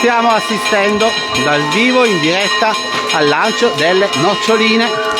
stiamo assistendo dal vivo in diretta al lancio delle noccioline.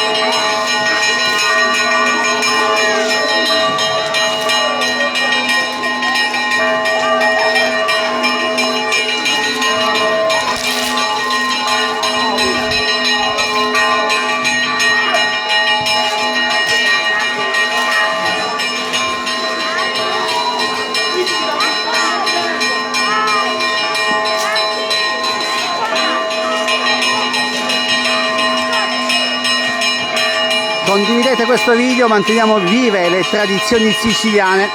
Condividete questo video, manteniamo vive le tradizioni siciliane.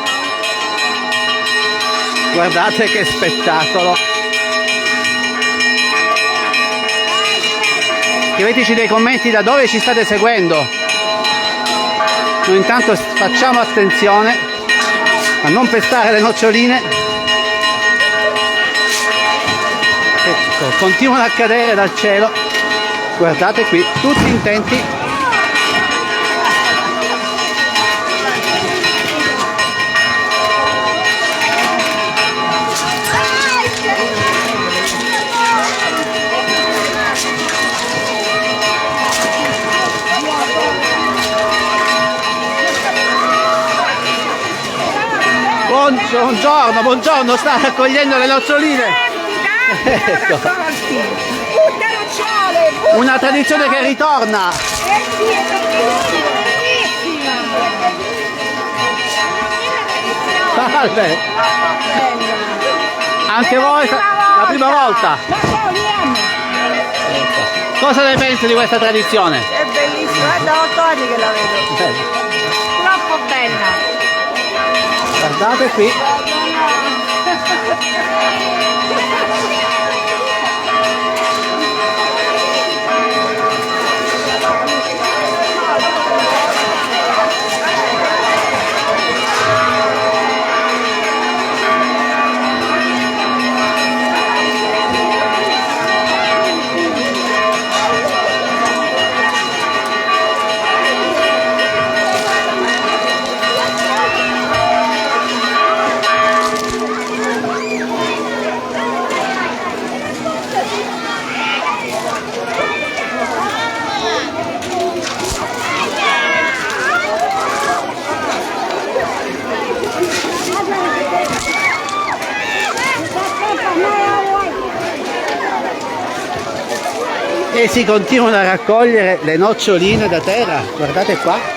Guardate che spettacolo. Scriveteci nei commenti da dove ci state seguendo. Noi intanto facciamo attenzione a non pestare le noccioline. Ecco, continuano a cadere dal cielo. Guardate qui, tutti intenti. Buongiorno, buongiorno, sta raccogliendo le noccioline. Ecco. Una tradizione che ritorna. Salve. Anche voi la prima volta. Cosa ne pensi di questa tradizione? È bellissima, è da 8 anni che la vedo. Troppo bella. Guardate qui. E si continuano a raccogliere le noccioline da terra, guardate qua.